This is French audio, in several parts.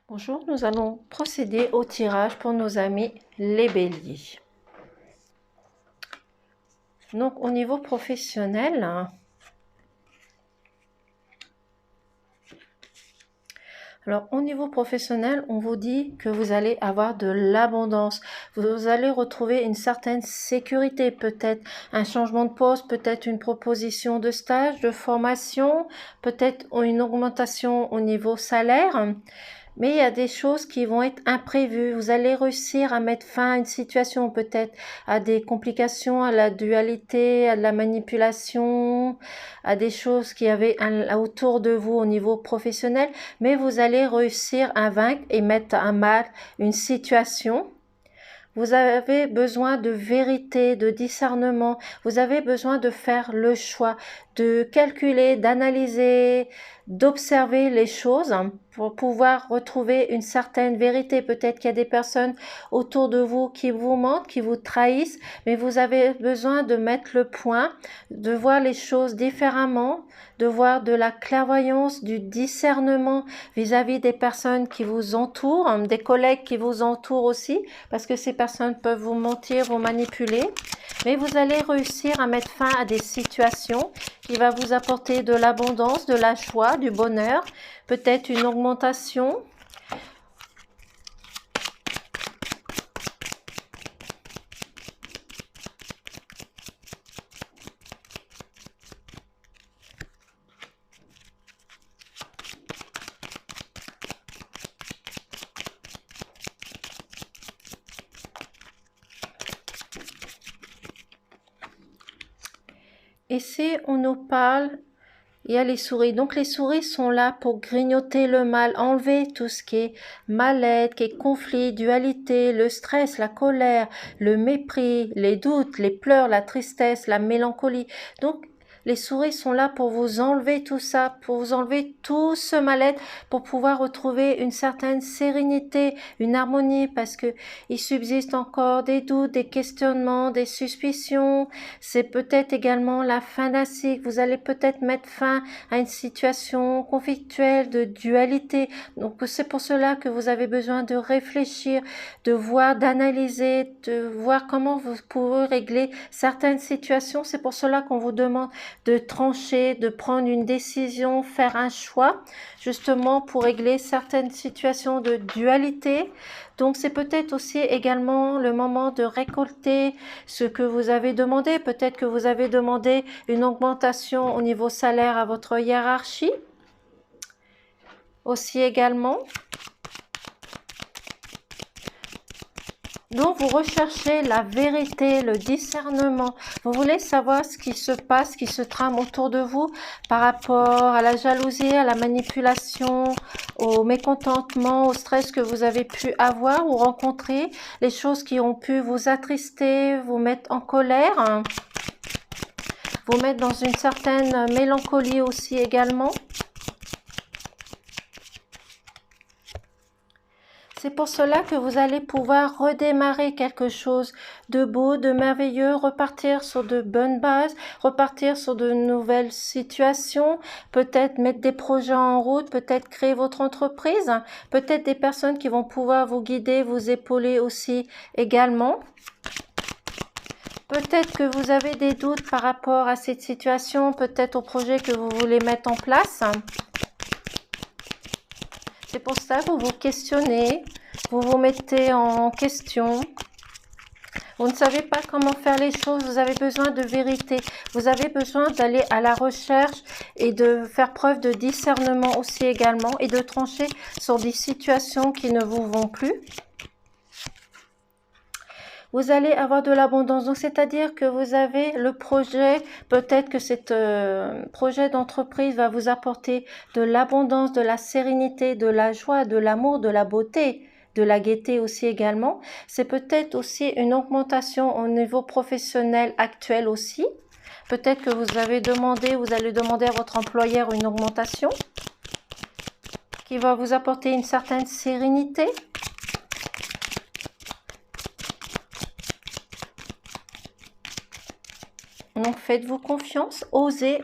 Bonjour, nous allons procéder au tirage pour nos amis les béliers. Donc au niveau professionnel, on vous dit que vous allez avoir de l'abondance. Vous allez retrouver une certaine sécurité, peut-être un changement de poste, peut-être une proposition de stage, de formation, peut-être une augmentation au niveau salaire. Mais il y a des choses qui vont être imprévues. Vous allez réussir à mettre fin à une situation, peut-être à des complications, à la dualité, à de la manipulation, à des choses qui avaient autour de vous au niveau professionnel. Mais vous allez réussir à vaincre et mettre à mal une situation. Vous avez besoin de vérité, de discernement. Vous avez besoin de faire le choix, de calculer, d'analyser, d'observer les choses pour pouvoir retrouver une certaine vérité. Peut-être qu'il y a des personnes autour de vous qui vous mentent, qui vous trahissent, mais vous avez besoin de mettre le point, de voir les choses différemment, de voir de la clairvoyance, du discernement vis-à-vis des personnes qui vous entourent, des collègues qui vous entourent aussi, parce que ces personnes peuvent vous mentir, vous manipuler. Mais vous allez réussir à mettre fin à des situations qui va vous apporter de l'abondance, de la joie, du bonheur, peut-être une augmentation. Et si on nous parle, il y a les souris. Donc les souris sont là pour grignoter le mal, enlever tout ce qui est mal-être, qui est conflit, dualité, le stress, la colère, le mépris, les doutes, les pleurs, la tristesse, la mélancolie. Donc les souris sont là pour vous enlever tout ça, pour vous enlever tout ce mal-être, pour pouvoir retrouver une certaine sérénité, une harmonie, parce que il subsiste encore des doutes, des questionnements, des suspicions. C'est peut-être également la fin d'un cycle. Vous allez peut-être mettre fin à une situation conflictuelle, de dualité. Donc c'est pour cela que vous avez besoin de réfléchir, de voir, d'analyser, de voir comment vous pouvez régler certaines situations. C'est pour cela qu'on vous demande de trancher, de prendre une décision, faire un choix, justement pour régler certaines situations de dualité. Donc c'est peut-être aussi également le moment de récolter ce que vous avez demandé. Peut-être que vous avez demandé une augmentation au niveau salaire à votre hiérarchie. Aussi également. Donc, vous recherchez la vérité, le discernement. Vous voulez savoir ce qui se passe, ce qui se trame autour de vous par rapport à la jalousie, à la manipulation, au mécontentement, au stress que vous avez pu avoir ou rencontrer, les choses qui ont pu vous attrister, vous mettre en colère, vous mettre dans une certaine mélancolie aussi également. C'est pour cela que vous allez pouvoir redémarrer quelque chose de beau, de merveilleux, repartir sur de bonnes bases, repartir sur de nouvelles situations, peut-être mettre des projets en route, peut-être créer votre entreprise, peut-être des personnes qui vont pouvoir vous guider, vous épauler aussi également. Peut-être que vous avez des doutes par rapport à cette situation, peut-être au projet que vous voulez mettre en place. C'est pour ça que vous vous questionnez, vous vous mettez en question. Vous ne savez pas comment faire les choses, vous avez besoin de vérité. Vous avez besoin d'aller à la recherche et de faire preuve de discernement aussi également et de trancher sur des situations qui ne vous vont plus. Vous allez avoir de l'abondance. Donc, c'est-à-dire que vous avez le projet, peut-être que ce projet d'entreprise va vous apporter de l'abondance, de la sérénité, de la joie, de l'amour, de la beauté, de la gaieté aussi également. C'est peut-être aussi une augmentation au niveau professionnel actuel aussi. Peut-être que vous allez demander à votre employeur une augmentation qui va vous apporter une certaine sérénité. Donc, faites-vous confiance, osez,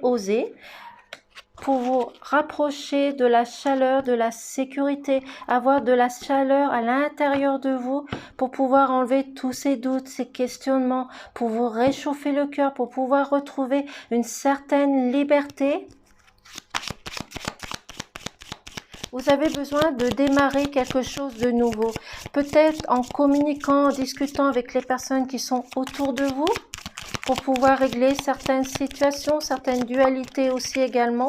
pour vous rapprocher de la chaleur, de la sécurité, avoir de la chaleur à l'intérieur de vous pour pouvoir enlever tous ces doutes, ces questionnements, pour vous réchauffer le cœur, pour pouvoir retrouver une certaine liberté. Vous avez besoin de démarrer quelque chose de nouveau. Peut-être en communiquant, en discutant avec les personnes qui sont autour de vous pour pouvoir régler certaines situations, certaines dualités aussi également.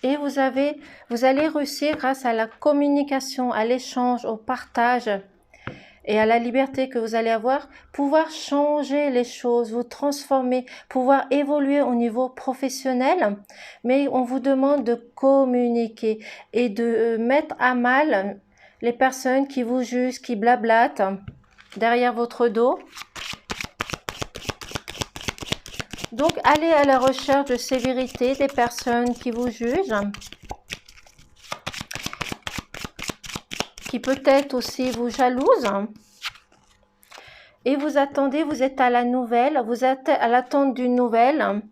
Et vous allez réussir grâce à la communication, à l'échange, au partage et à la liberté que vous allez avoir, pouvoir changer les choses, vous transformer, pouvoir évoluer au niveau professionnel. Mais on vous demande de communiquer et de mettre à mal les personnes qui vous jugent, qui blablatent derrière votre dos. Donc, allez à la recherche de ces vérités des personnes qui vous jugent, qui peut-être aussi vous jalousent. Et vous attendez, vous êtes à la nouvelle, vous êtes à l'attente d'une nouvelle,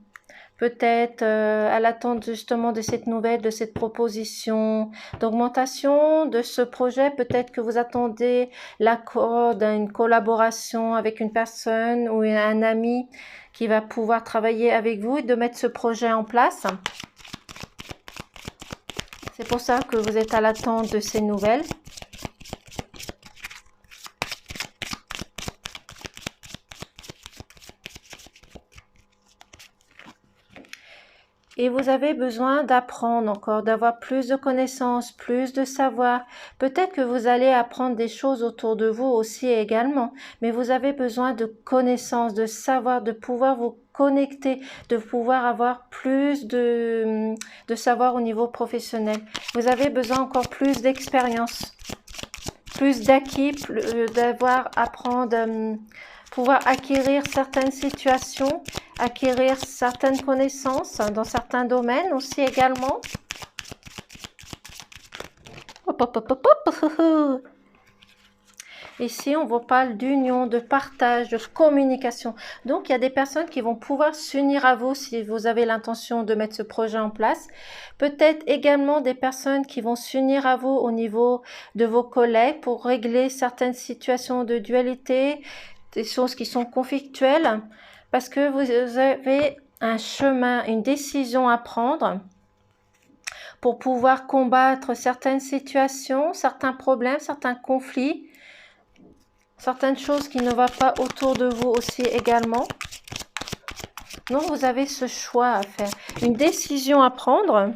peut-être à l'attente justement de cette nouvelle, de cette proposition d'augmentation de ce projet. Peut-être que vous attendez l'accord d'une collaboration avec une personne ou un ami qui va pouvoir travailler avec vous et de mettre ce projet en place. C'est pour ça que vous êtes à l'attente de ces nouvelles. Et vous avez besoin d'apprendre encore, d'avoir plus de connaissances, plus de savoir. Peut-être que vous allez apprendre des choses autour de vous aussi également, mais vous avez besoin de connaissances, de savoir, de pouvoir vous connecter, de pouvoir avoir plus de savoir au niveau professionnel. Vous avez besoin encore plus d'expérience, plus d'acquis, pouvoir acquérir certaines situations, acquérir certaines connaissances dans certains domaines aussi également. Ici, on vous parle d'union, de partage, de communication. Donc, il y a des personnes qui vont pouvoir s'unir à vous si vous avez l'intention de mettre ce projet en place. Peut-être également des personnes qui vont s'unir à vous au niveau de vos collègues pour régler certaines situations de dualité, des choses qui sont conflictuelles, parce que vous avez un chemin, une décision à prendre pour pouvoir combattre certaines situations, certains problèmes, certains conflits, certaines choses qui ne vont pas autour de vous aussi également. Donc, vous avez ce choix à faire, une décision à prendre.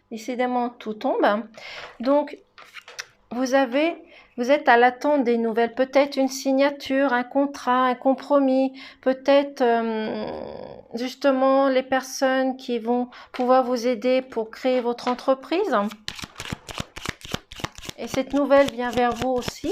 Décidément, tout tombe. Donc, vous êtes à l'attente des nouvelles. Peut-être une signature, un contrat, un compromis. Peut-être justement les personnes qui vont pouvoir vous aider pour créer votre entreprise. Et cette nouvelle vient vers vous aussi.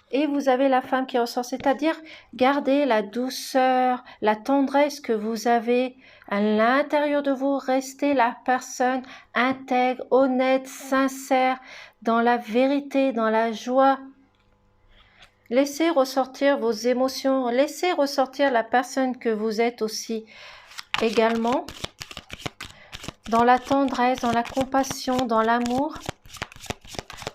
Et vous avez la femme qui ressort, c'est-à-dire gardez la douceur, la tendresse que vous avez à l'intérieur de vous. Restez la personne intègre, honnête, sincère, dans la vérité, dans la joie. Laissez ressortir vos émotions, laissez ressortir la personne que vous êtes aussi également, dans la tendresse, dans la compassion, dans l'amour.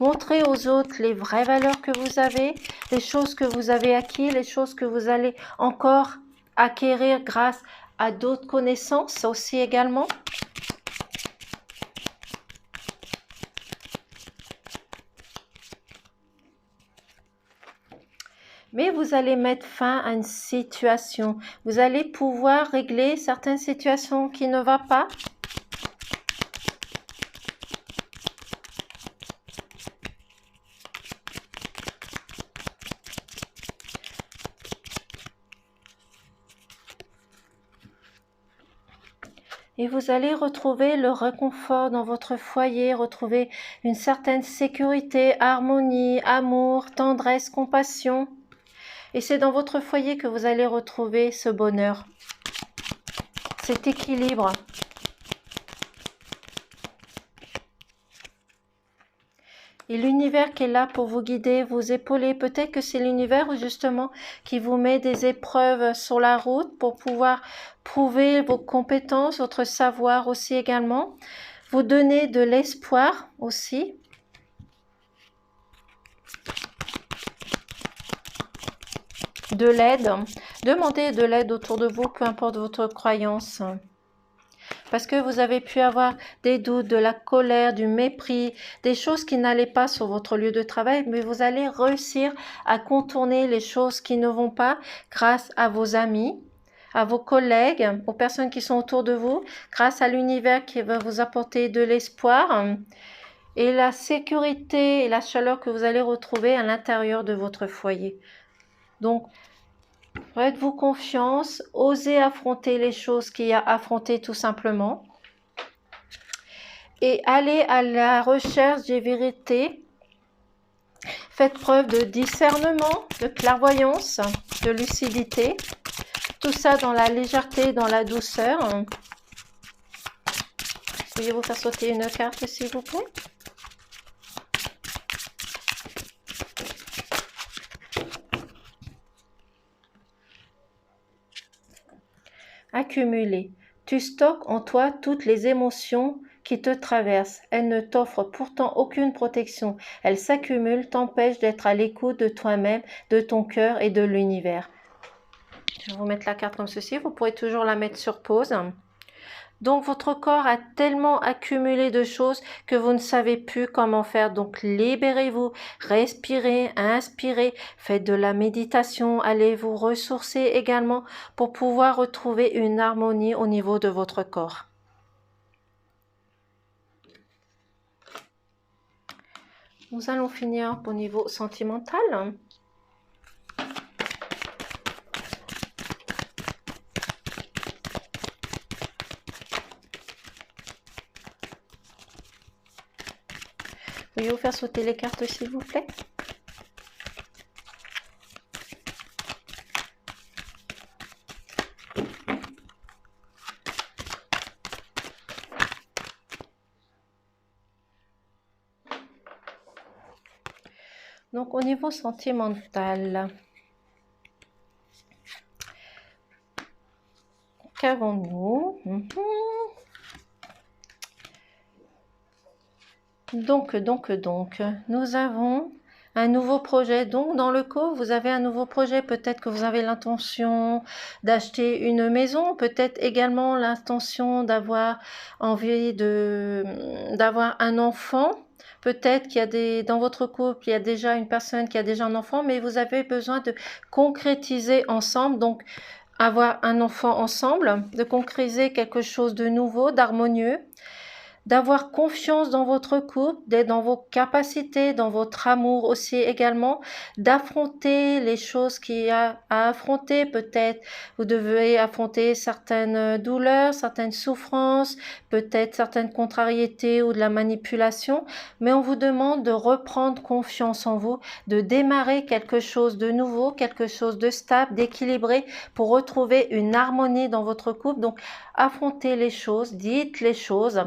Montrez aux autres les vraies valeurs que vous avez, les choses que vous avez acquises, les choses que vous allez encore acquérir grâce à d'autres connaissances aussi également. Mais vous allez mettre fin à une situation. Vous allez pouvoir régler certaines situations qui ne vont pas. Et vous allez retrouver le réconfort dans votre foyer, retrouver une certaine sécurité, harmonie, amour, tendresse, compassion. Et c'est dans votre foyer que vous allez retrouver ce bonheur, cet équilibre. Et l'univers qui est là pour vous guider, vous épauler. Peut-être que c'est l'univers justement qui vous met des épreuves sur la route pour pouvoir prouver vos compétences, votre savoir aussi également. Vous donner de l'espoir aussi. De l'aide. Demandez de l'aide autour de vous, peu importe votre croyance. Parce que vous avez pu avoir des doutes, de la colère, du mépris, des choses qui n'allaient pas sur votre lieu de travail, mais vous allez réussir à contourner les choses qui ne vont pas grâce à vos amis, à vos collègues, aux personnes qui sont autour de vous, grâce à l'univers qui va vous apporter de l'espoir et la sécurité et la chaleur que vous allez retrouver à l'intérieur de votre foyer. Donc, faites-vous confiance, osez affronter les choses qu'il y a à affronter tout simplement. Et allez à la recherche des vérités. Faites preuve de discernement, de clairvoyance, de lucidité. Tout ça dans la légèreté, dans la douceur. Veuillez vous faire sauter une carte s'il vous plaît. Accumuler. Tu stockes en toi toutes les émotions qui te traversent. Elles ne t'offrent pourtant aucune protection. Elles s'accumulent, t'empêchent d'être à l'écoute de toi-même, de ton cœur et de l'univers. Je vais vous mettre la carte comme ceci. Vous pourrez toujours la mettre sur pause. Donc, votre corps a tellement accumulé de choses que vous ne savez plus comment faire. Donc, libérez-vous, respirez, inspirez, faites de la méditation, allez vous ressourcer également pour pouvoir retrouver une harmonie au niveau de votre corps. Nous allons finir au niveau sentimental. Veuillez vous faire sauter les cartes s'il vous plaît. Donc au niveau sentimental, qu'avons-nous? Donc, nous avons un nouveau projet. Donc, dans le couple, vous avez un nouveau projet. Peut-être que vous avez l'intention d'acheter une maison. Peut-être également l'intention d'avoir envie d'avoir un enfant. Peut-être qu'il y a dans votre couple, il y a déjà une personne qui a déjà un enfant, mais vous avez besoin de concrétiser ensemble. Donc, avoir un enfant ensemble, de concrétiser quelque chose de nouveau, d'harmonieux. D'avoir confiance dans votre couple, d'être dans vos capacités, dans votre amour aussi également, d'affronter les choses qu'il y a à affronter. Peut-être vous devez affronter certaines douleurs, certaines souffrances, peut-être certaines contrariétés ou de la manipulation, mais on vous demande de reprendre confiance en vous, de démarrer quelque chose de nouveau, quelque chose de stable, d'équilibré pour retrouver une harmonie dans votre couple. Donc, affrontez les choses, dites les choses.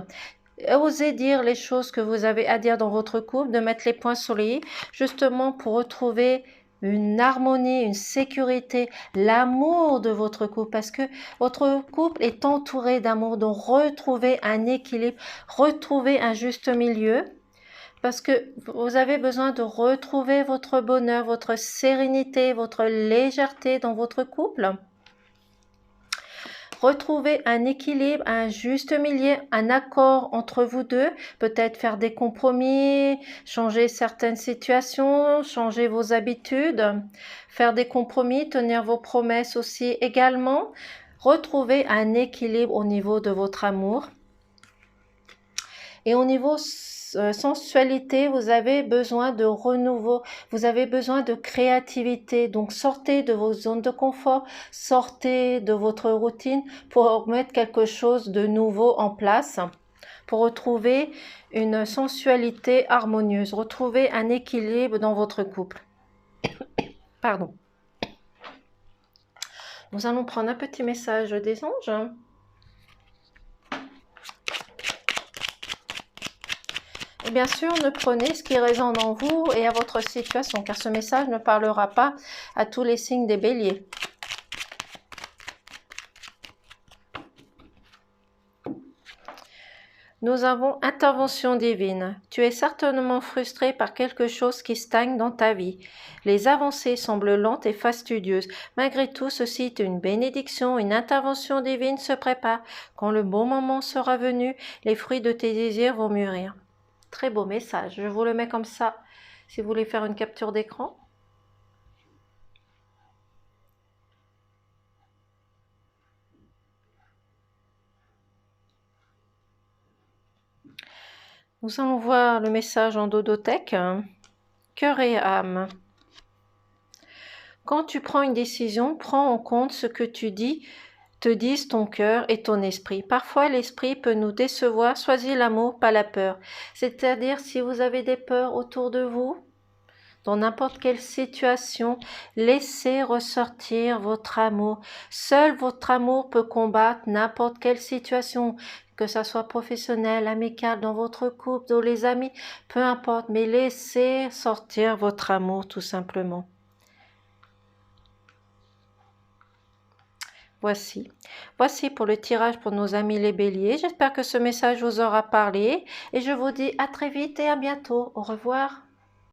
Osez dire les choses que vous avez à dire dans votre couple, de mettre les points sur les i, justement pour retrouver une harmonie, une sécurité, l'amour de votre couple, parce que votre couple est entouré d'amour. Donc retrouvez un équilibre, retrouvez un juste milieu, parce que vous avez besoin de retrouver votre bonheur, votre sérénité, votre légèreté dans votre couple. Retrouver un équilibre, un juste milieu, un accord entre vous deux, peut-être faire des compromis, changer certaines situations, changer vos habitudes, faire des compromis, tenir vos promesses aussi également. Retrouver un équilibre au niveau de votre amour. Et au niveau sensualité, vous avez besoin de renouveau, vous avez besoin de créativité. Donc sortez de vos zones de confort, sortez de votre routine pour mettre quelque chose de nouveau en place, pour retrouver une sensualité harmonieuse, retrouver un équilibre dans votre couple. Pardon. Nous allons prendre un petit message des anges. Et bien sûr, ne prenez ce qui résonne en vous et à votre situation, car ce message ne parlera pas à tous les signes des béliers. Nous avons intervention divine. Tu es certainement frustré par quelque chose qui stagne dans ta vie. Les avancées semblent lentes et fastidieuses. Malgré tout, ceci est une bénédiction, une intervention divine se prépare. Quand le bon moment sera venu, les fruits de tes désirs vont mûrir. Très beau message. Je vous le mets comme ça si vous voulez faire une capture d'écran. Nous allons voir le message en dodothèque. Cœur et âme. Quand tu prends une décision, prends en compte ce que tu dis, te disent ton cœur et ton esprit. Parfois, l'esprit peut nous décevoir. Choisis l'amour, pas la peur. C'est-à-dire, si vous avez des peurs autour de vous, dans n'importe quelle situation, laissez ressortir votre amour. Seul votre amour peut combattre n'importe quelle situation, que ça soit professionnel, amical, dans votre couple, dans les amis, peu importe, mais laissez sortir votre amour tout simplement. Voici pour le tirage pour nos amis les béliers. J'espère que ce message vous aura parlé et je vous dis à très vite et à bientôt. Au revoir.